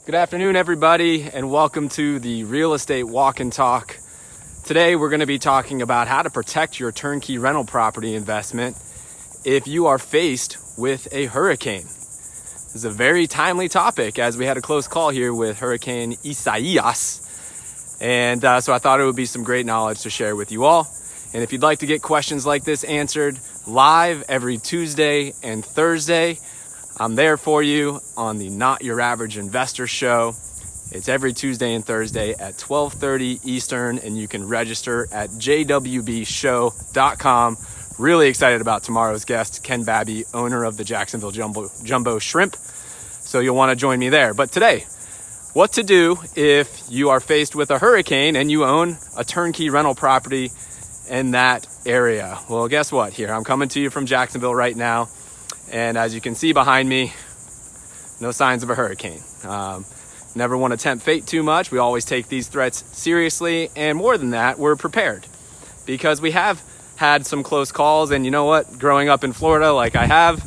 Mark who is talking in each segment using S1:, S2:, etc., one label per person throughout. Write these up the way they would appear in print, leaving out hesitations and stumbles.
S1: Good afternoon, everybody, and welcome to the Real Estate Walk and Talk. Today, we're going to be talking about how to protect your turnkey rental property investment if you are faced with a hurricane. This is a very timely topic as we had a close call here with Hurricane Isaias. And so I thought it would be some great knowledge to share with you all. And if you'd like to get questions like this answered live every Tuesday and Thursday, I'm there for you on the Not Your Average Investor Show. It's every Tuesday and Thursday at 12:30 Eastern, and you can register at jwbshow.com. Really excited about tomorrow's guest, Ken Babby, owner of the Jacksonville Jumbo Shrimp. So you'll want to join me there. But today, what to do if you are faced with a hurricane and you own a turnkey rental property in that area. Well, guess what? Here, I'm coming to you from Jacksonville right now. And as you can see behind me, no signs of a hurricane. Never want to tempt fate too much. We always take these threats seriously. And more than that, we're prepared because we have had some close calls. And you know what? Growing up in Florida like I have,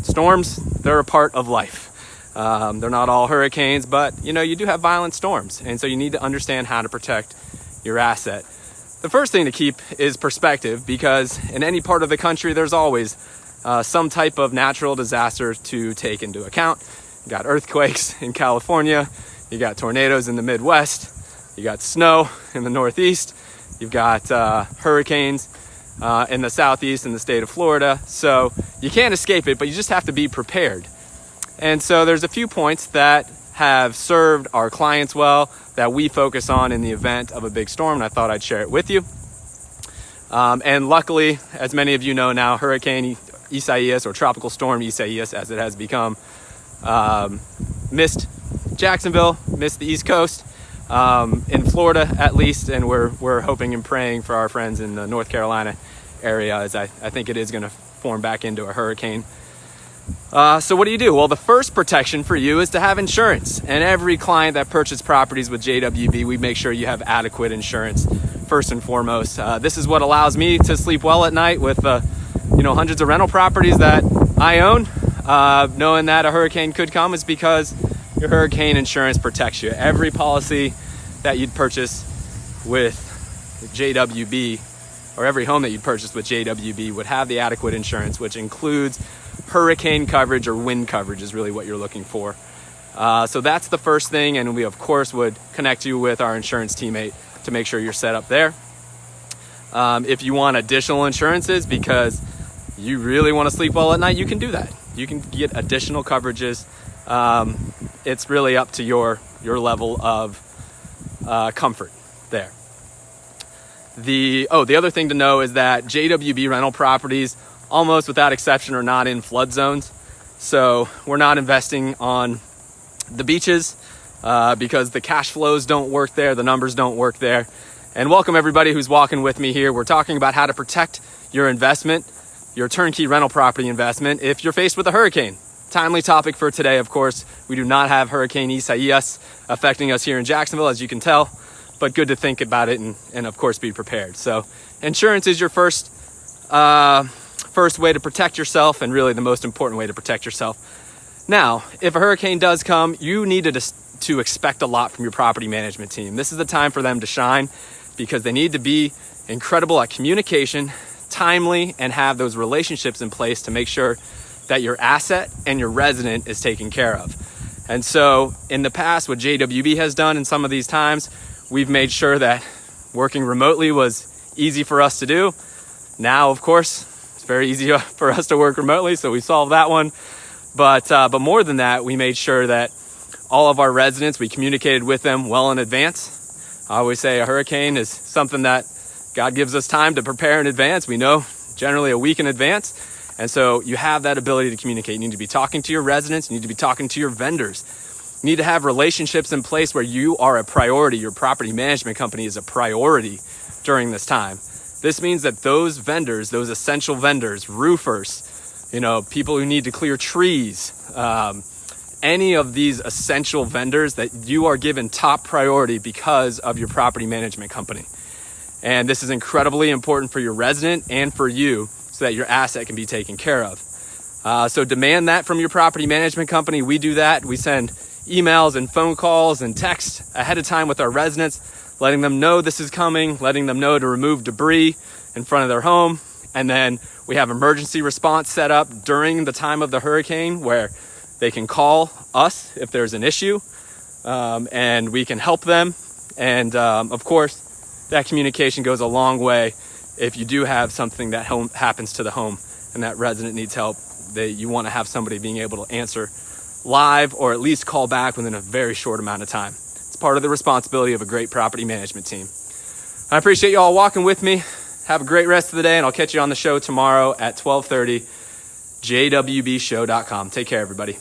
S1: storms, they're a part of life. They're not all hurricanes, but you do have violent storms. And so you need to understand how to protect your asset. The first thing to keep is perspective, because in any part of the country, there's always some type of natural disaster to take into account. You got earthquakes in California, you got tornadoes in the Midwest, you got snow in the Northeast, you've got hurricanes in the Southeast in the state of Florida. So you can't escape it, but you just have to be prepared. And so there's a few points that have served our clients well that we focus on in the event of a big storm, and I thought I'd share it with you. And luckily, as many of you know now, Hurricane Isaias, or Tropical Storm Isaias as it has become, missed Jacksonville, missed the East Coast, in Florida at least, and we're hoping and praying for our friends in the North Carolina area, as I think it is going to form back into a hurricane. So what do? Well, the first protection for you is to have insurance. And every client that purchases properties with JWB, we make sure you have adequate insurance first and foremost. This is what allows me to sleep well at night with hundreds of rental properties that I own. Knowing that a hurricane could come is because your hurricane insurance protects you. Every policy that you'd purchase with JWB, or every home that you'd purchase with JWB, would have the adequate insurance, which includes hurricane coverage, or wind coverage is really what you're looking for. So that's the first thing, and we of course would connect you with our insurance teammate to make sure you're set up there. If you want additional insurances because you really want to sleep well at night, you can do that. You can get additional coverages. It's really up to your level of comfort there. The other thing to know is that JWB rental properties, almost without exception, are not in flood zones. So we're not investing on the beaches because the cash flows don't work there, the numbers don't work there. And welcome everybody who's walking with me here. We're talking about how to protect your investment, your turnkey rental property investment, if you're faced with a hurricane. Timely topic for today, of course. We do not have Hurricane Isaias affecting us here in Jacksonville, as you can tell, but good to think about it and of course be prepared. So insurance is your first way to protect yourself, and really the most important way to protect yourself. Now, if a hurricane does come, you need to expect a lot from your property management team. This is the time for them to shine because they need to be incredible at communication, timely, and have those relationships in place to make sure that your asset and your resident is taken care of. And so in the past, what JWB has done in some of these times, we've made sure that working remotely was easy for us to do. Now, of course, it's very easy for us to work remotely, so we solved that one. But more than that, we made sure that all of our residents, we communicated with them well in advance. I always say a hurricane is something that God gives us time to prepare in advance. We know generally a week in advance. And so you have that ability to communicate. You need to be talking to your residents. You need to be talking to your vendors. You need to have relationships in place where you are a priority. Your property management company is a priority during this time. This means that those vendors, those essential vendors, roofers, people who need to clear trees, any of these essential vendors, that you are given top priority because of your property management company. And this is incredibly important for your resident and for you so that your asset can be taken care of. So demand that from your property management company. We do that. We send emails and phone calls and text ahead of time with our residents, letting them know this is coming, letting them know to remove debris in front of their home. And then we have emergency response set up during the time of the hurricane where they can call us if there's an issue, and we can help them. And of course, that communication goes a long way. If you do have something that happens to the home and that resident needs help, you want to have somebody being able to answer live or at least call back within a very short amount of time. It's part of the responsibility of a great property management team. I appreciate you all walking with me. Have a great rest of the day, and I'll catch you on the show tomorrow at 12:30, jwbshow.com. Take care, everybody.